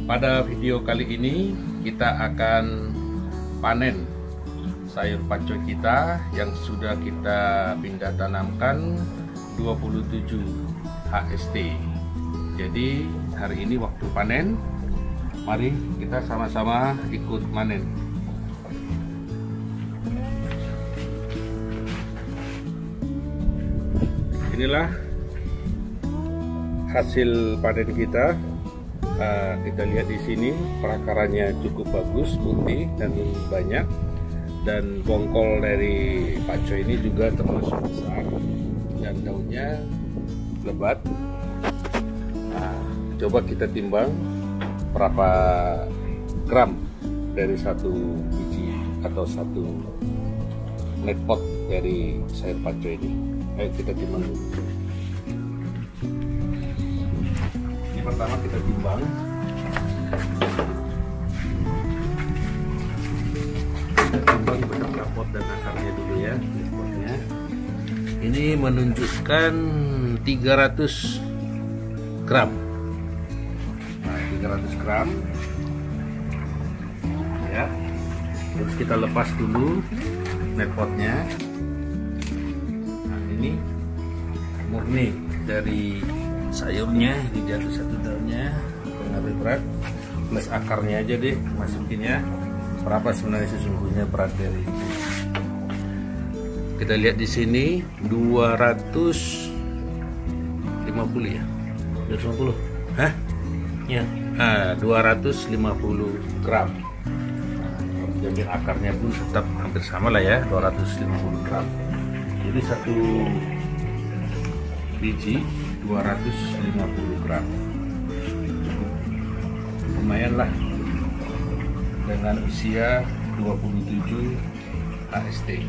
Pada video kali ini kita akan panen sayur pakcoy kita yang sudah kita pindah tanamkan 27 HST. Jadi hari ini waktu panen, mari kita sama-sama ikut panen. Inilah hasil panen kita. Kita lihat di sini perakarannya cukup bagus, putih dan banyak, dan bongkol dari pakcoy ini juga termasuk besar dan daunnya lebat. Coba kita timbang berapa gram dari satu biji atau satu net pot dari sayur pakcoy ini. Ayo kita timbang dulu. Pertama kita timbang. Kita timbang beserta pot dan akarnya dulu ya. Potnya ini menunjukkan 300 gram. Nah, 300 gram ya. Terus kita lepas dulu net potnya. Nah, ini murni dari sayurnya, ini jatuh satu daunnya, pengaruh berat, plus akarnya aja deh masukin ya. Berapa sebenarnya sesungguhnya berat dari ini? Kita lihat di sini 250 ya, 250, hah? Ya, 250 gram. Jadi akarnya pun tetap hampir sama lah ya, 250 gram. Jadi satu biji 250 gram, lumayan lah dengan usia 27 HST.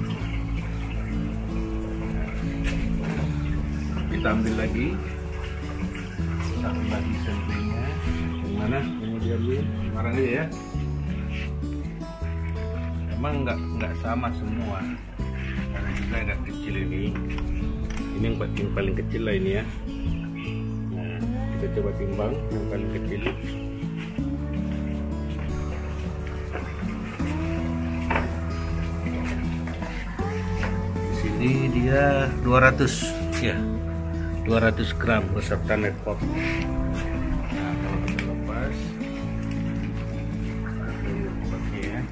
Kita ambil lagi satu lagi sampingnya. Gimana? Mau diambil sekarang aja ya. Emang nggak sama semua, karena juga agak kecil ini. Ini yang paling kecil lah ini ya. Kita coba timbang yang paling kecil. Di sini dia 200 ya, 200 gram beserta net pot. Nah, kalau kita lepas potnya ya.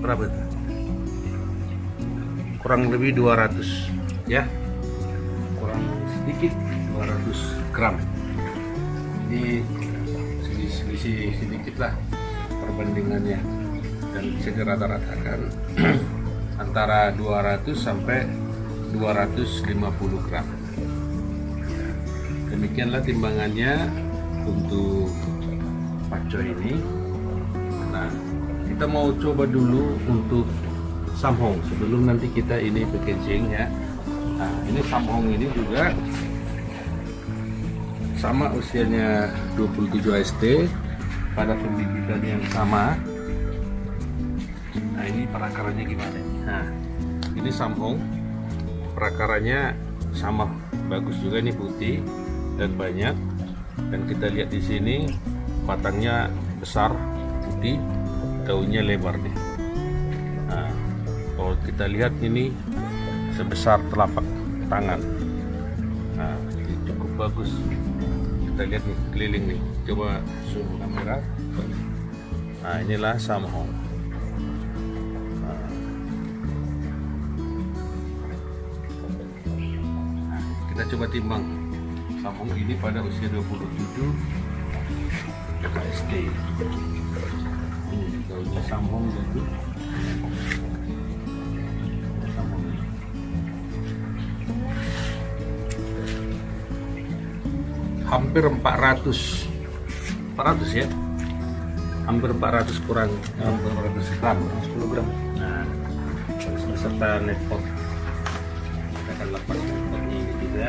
Berapa itu? Kurang lebih 200 ya, kurang sedikit 200 gram. Ini selisih sedikit lah perbandingannya, dan bisa dirata-ratakan antara 200 sampai 250 gram. Demikianlah timbangannya untuk pakcoy ini. Nah, kita mau coba dulu untuk samhong sebelum nanti kita ini packaging ya. Nah, ini samhong ini juga sama usianya 27 HST pada pembibitan yang sama. Nah, ini perakarannya gimana? Nah, ini samhong perakarannya sama, bagus juga, ini putih dan banyak, dan kita lihat di sini batangnya besar, putih, daunnya lebar nih. Nah, kalau kita lihat ini sebesar telapak tangan. Nah, ini cukup bagus. Kita lihat nih keliling nih. Coba zoom kamera. Nah, inilah samhong. Nah, kita coba timbang samhong ini pada usia 27 HST. Daunnya samhong gitu. Hampir 400 ya, hampir 400 kurang, hampir 400 gram, 10 gram. Nah, beserta net pot. Kita akan lepas net potnya ini juga.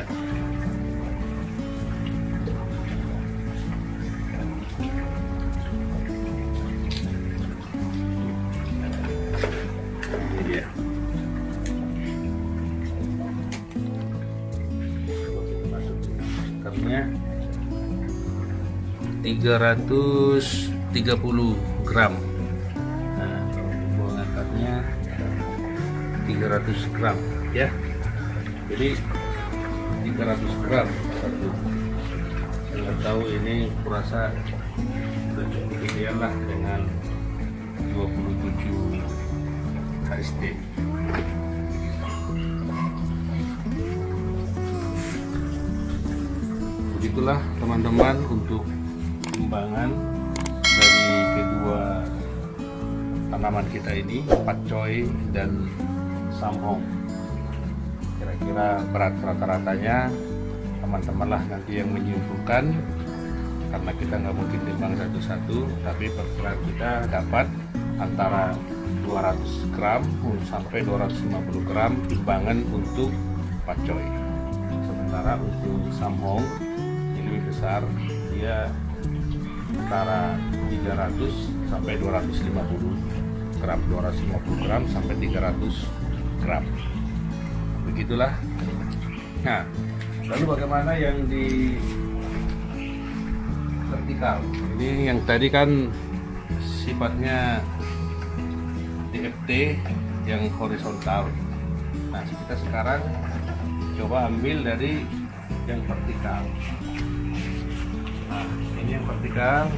diameternya 330 gram. Nah, kalau buang akarnya 300 gram ya. Jadi 300 gram satu. Saya nggak tahu ini kurasa sudah cukup ideal lah dengan 27 HST. Begitulah teman-teman untuk kembangan dari kedua tanaman kita ini, pakcoy dan samhong. Kira-kira berat rata-ratanya teman-teman lah nanti yang menyimpulkan, karena kita nggak mungkin timbang satu-satu, tapi perkiraan kita dapat antara 200 gram sampai 250 gram timbangan untuk pakcoy. Sementara untuk samhong ini lebih besar, dia antara 300 sampai 250 gram, 250 gram sampai 300 gram. Begitulah. Nah, lalu bagaimana yang di vertikal? Ini yang tadi kan sifatnya DFT yang horizontal. Nah, kita sekarang coba ambil dari yang vertikal. Nah, ini yang vertikal.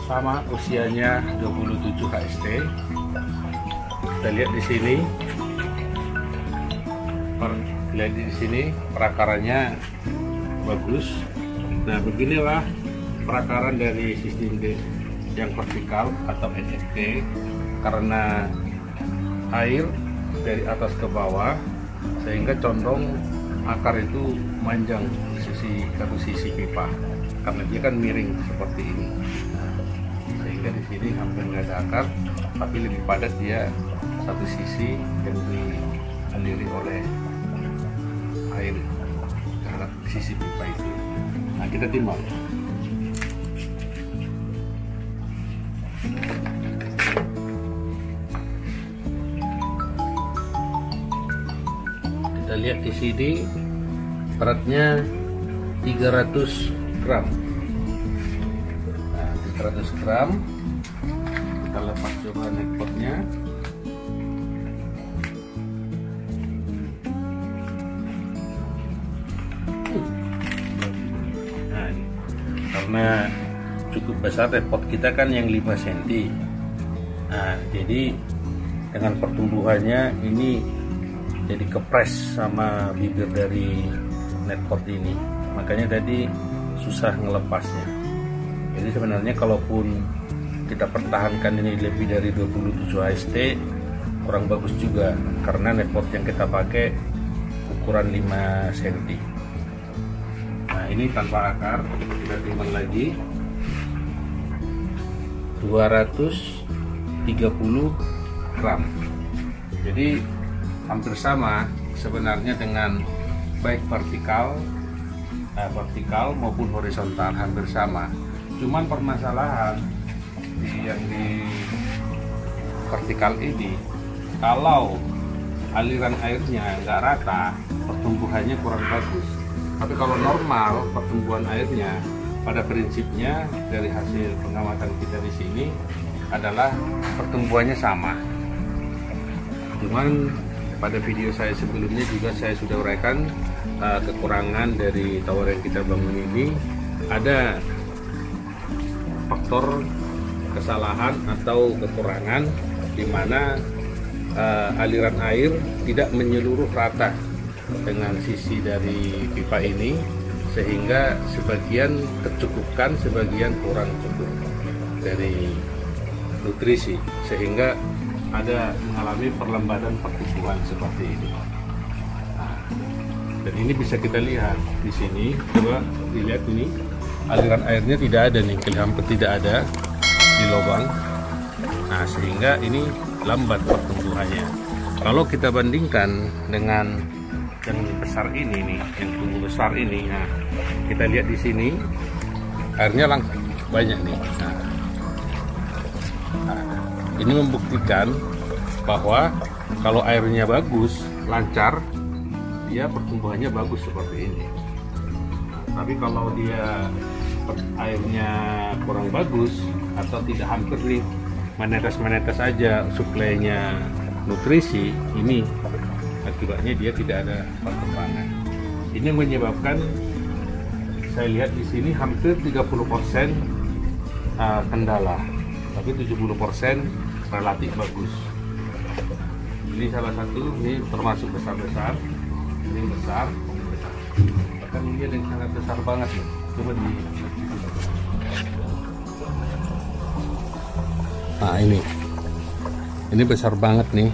Sama usianya 27 HST. Kita lihat di sini. Lihat di sini perakarannya bagus. Nah, beginilah perakaran dari sistem yang vertikal atau NFT, karena air dari atas ke bawah sehingga condong akar itu manjang di satu sisi pipa, karena dia kan miring seperti ini. Sehingga di sini hampir nggak ada akar, tapi lebih padat dia satu sisi yang dialiri oleh air terhadap sisi pipa itu. Nah, kita timbang. Kita lihat di sini beratnya 300 gram. Nah, 300 gram. Kita lepas coba nekpotnya. Nah, karena cukup besar repot kita kan yang 5 cm. Nah, jadi dengan pertumbuhannya ini jadi kepres sama bibir dari netpot ini, makanya tadi susah ngelepasnya. Jadi sebenarnya kalaupun kita pertahankan ini lebih dari 27 HST kurang bagus juga, karena netpot yang kita pakai ukuran 5 cm. Nah, ini tanpa akar, kita timbang lagi 230 gram. Jadi hampir sama sebenarnya dengan baik vertikal maupun horizontal, hampir sama. Cuman permasalahan yang di vertikal ini, kalau aliran airnya nggak rata, pertumbuhannya kurang bagus. Tapi kalau normal pertumbuhan airnya, pada prinsipnya dari hasil pengamatan kita di sini adalah pertumbuhannya sama. Cuman pada video saya sebelumnya juga saya sudah uraikan kekurangan dari tower yang kita bangun ini. Ada faktor kesalahan atau kekurangan di mana aliran air tidak menyeluruh rata dengan sisi dari pipa ini, sehingga sebagian tercukupkan, sebagian kurang cukup dari nutrisi, sehingga ada mengalami perlambatan pertumbuhan seperti ini. Nah, dan ini bisa kita lihat di sini. Coba dilihat ini, aliran airnya tidak ada nih, hampir tidak ada di lubang. Nah, sehingga ini lambat pertumbuhannya. Kalau kita bandingkan dengan yang besar ini nih, yang tumbuh besar ini, nah kita lihat di sini airnya langsung banyak nih. Nah, ini membuktikan bahwa kalau airnya bagus, lancar, dia pertumbuhannya bagus seperti ini. Tapi kalau dia airnya kurang bagus atau tidak, hampir nih menetes-menetes aja suplainya nutrisi, ini akibatnya dia tidak ada perkembangan. Ini menyebabkan saya lihat di sini hampir 30% kendala, tapi 70% relatif bagus. Ini salah satu, ini termasuk besar-besar, ini besar, bahkan ini ada yang sangat besar banget nih. Coba di, nah ini besar banget nih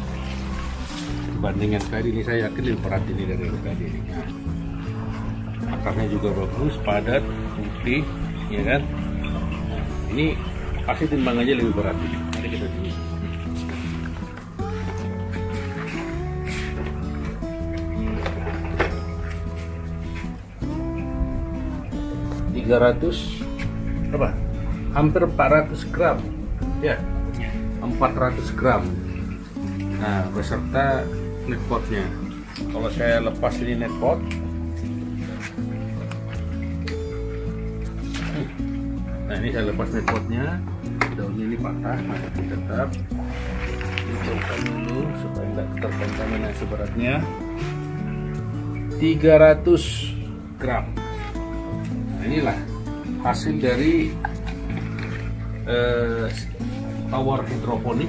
dibanding yang tadi. Ini saya yakin lebih berat ini dari yang tadi. Nah, akarnya juga bagus, padat, putih, ya kan? Ini pasti timbangannya lebih berat ini. Nanti kita dulu. 300 berapa? Hampir 400 gram ya, 400 gram. Nah, beserta netpotnya. Kalau saya lepas ini netpot, nah ini saya lepas netpotnya, daunnya ini patah masih tetap dijauhkan dulu supaya nggak terkontaminasi beratnya. 300 gram. Nah, inilah hasil dari tower hidroponik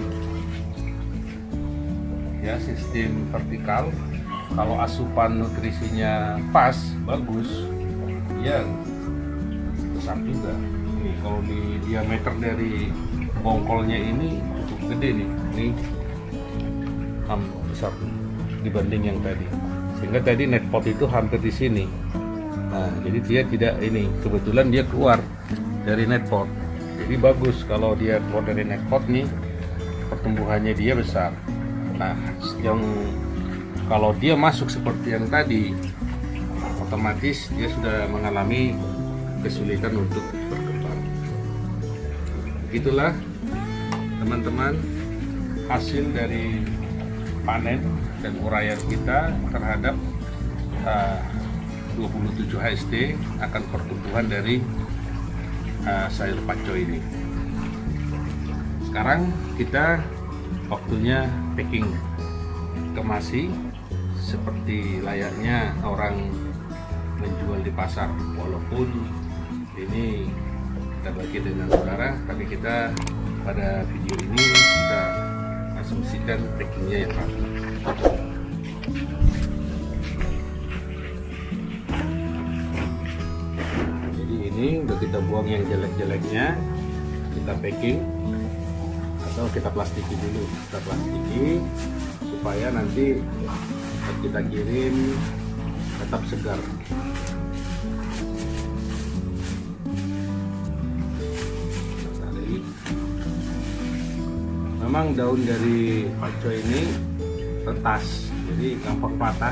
ya, sistem vertikal. Kalau asupan nutrisinya pas, bagus, ya besar juga. Ini kalau di diameter dari bongkolnya ini cukup gede nih, ini besar dibanding yang tadi. Sehingga tadi netpot itu hampir di sini. Nah, jadi dia tidak ini, kebetulan dia keluar dari netpot. Jadi bagus kalau dia keluar dari netpot nih, pertumbuhannya dia besar. Nah, yang kalau dia masuk seperti yang tadi, otomatis dia sudah mengalami kesulitan untuk berkembang. Begitulah teman-teman hasil dari panen dan uraian kita terhadap 27 HSD akan pertumbuhan dari sayur pakcoy ini. Sekarang kita waktunya packing, kemasi seperti layaknya orang menjual di pasar. Walaupun ini kita bagi dengan saudara, tapi kita pada video ini kita asumsikan packingnya yang rapi. Jadi ini udah kita buang yang jelek-jeleknya, kita packing atau kita plastiki dulu. Kita plastiki supaya nanti kita kirim tetap segar. Memang daun dari pakcoy ini retas, jadi gampang patah.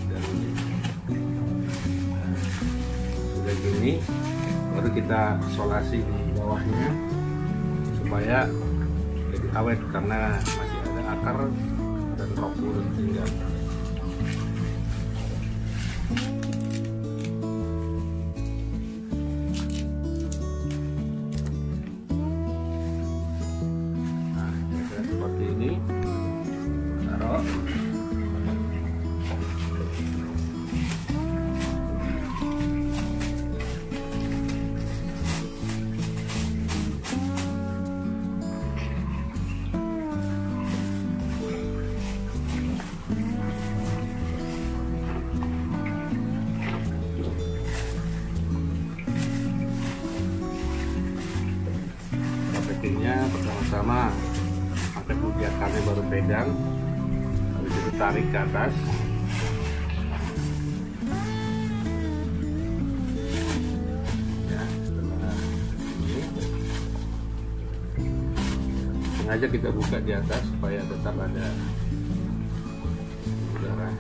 Dan sudah gini, baru kita isolasi di bawahnya supaya lebih awet karena masih ada akar dan rok urut tinggal. Pertama-tama pakai budi akarnya baru pegang, habis itu tarik ke atas. Ya, ini sengaja kita buka di atas supaya tetap ada udara.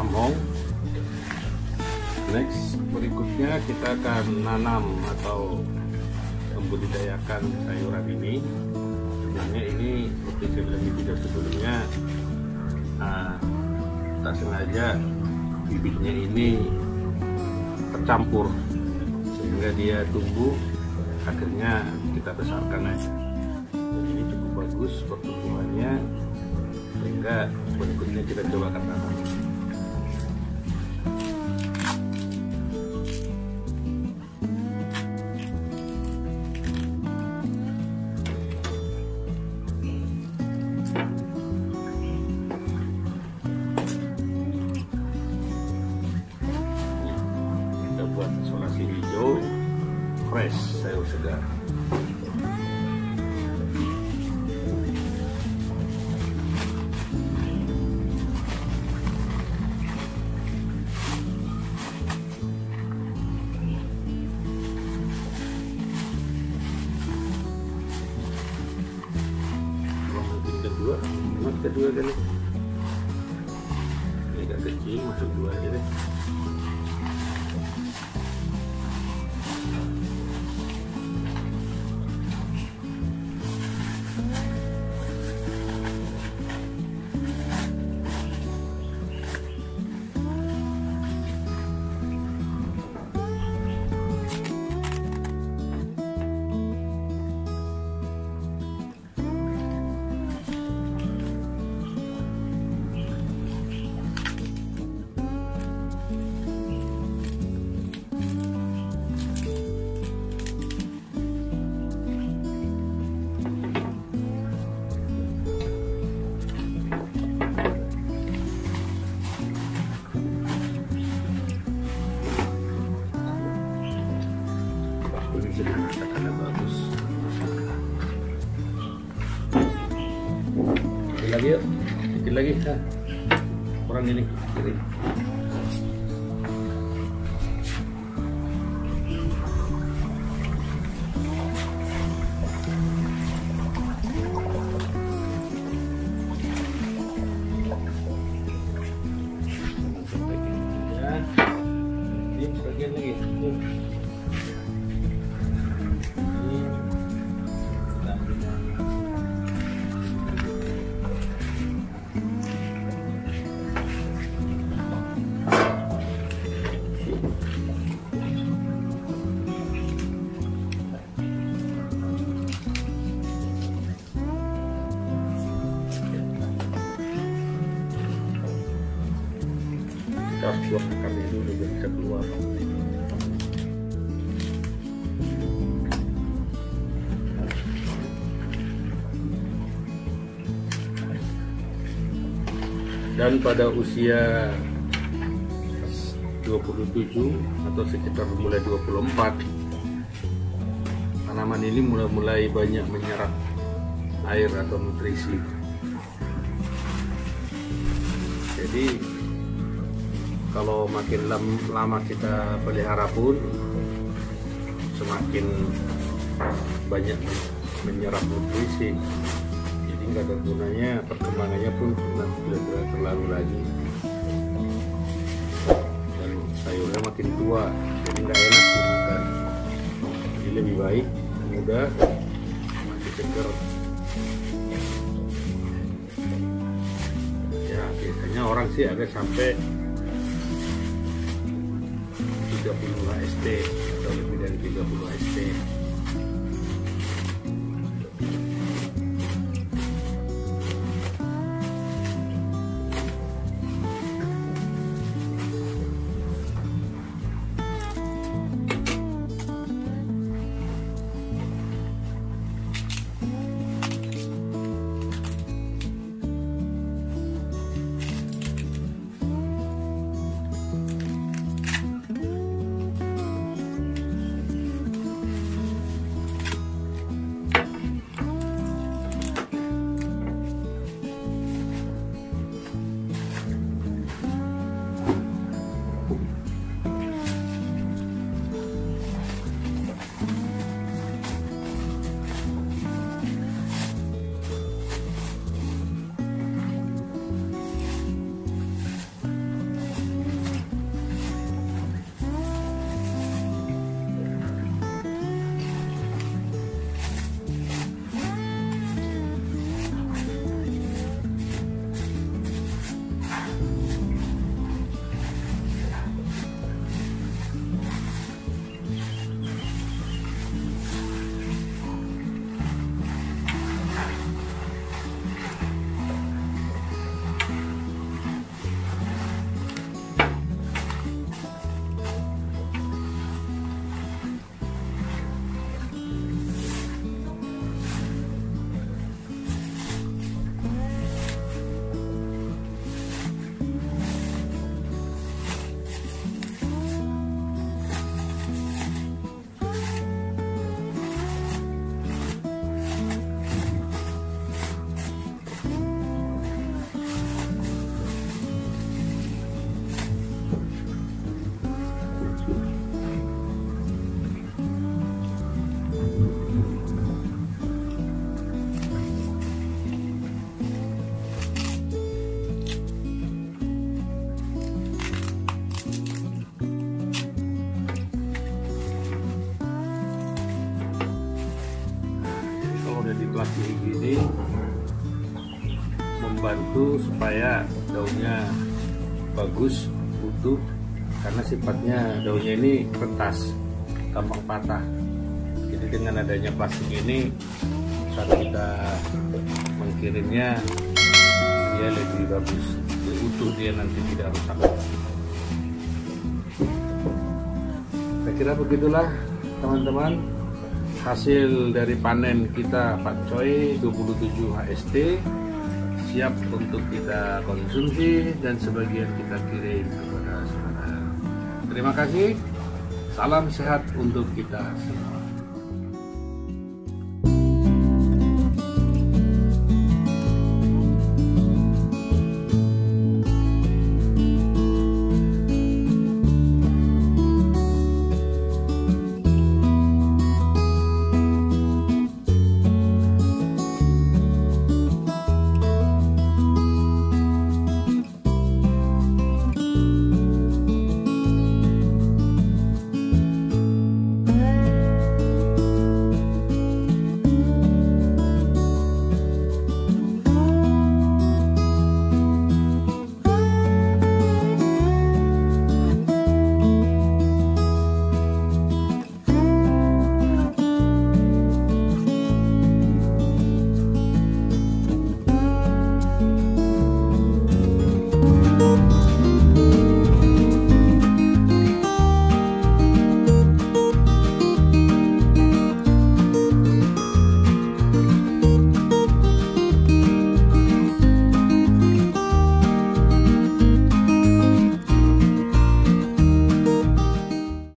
samhong. Next, berikutnya kita akan nanam atau membudidayakan sayuran ini. Sebenarnya ini seperti saya bilang di video sebelumnya, tak sengaja bibitnya ini tercampur sehingga dia tumbuh, akhirnya kita besarkan aja. Dan ini cukup bagus pertumbuhannya, sehingga berikutnya kita coba akan tanam. Buat isolasi hijau fresh sayur segar. Kedua kali ini agak kecil, masuk dua aja deh. Karena bagus. Sedikit lagi yuk, sedikit lagi. Kurang ini. Kiri. Ini sebagian lagi. Kita harus buang akarnya dulu biar bisa keluar. Dan pada usia 27 atau sekitar mulai 24, tanaman ini mulai banyak menyerap air atau nutrisi. Jadi kalau makin lama kita pelihara pun semakin banyak menyerap nutrisi. Jadi nggak ada gunanya, perkembangannya pun tidak terlalu lagi. Dan sayurnya makin tua, jadi nggak enak dimakan. Jadi lebih baik muda, masih segar. Ya biasanya orang sih ada sampai 30 HST atau lebih dari 30 HST. sudah di plastik gini membantu supaya daunnya bagus, utuh, karena sifatnya daunnya ini kertas, gampang patah. Jadi dengan adanya plastik ini saat kita mengkirimnya dia lebih bagus, lebih utuh, dia nanti tidak rusak. Saya kira begitulah teman-teman hasil dari panen kita pakcoy 27 HST, siap untuk kita konsumsi dan sebagian kita kirim kepada saudara. Terima kasih, salam sehat untuk kita semua.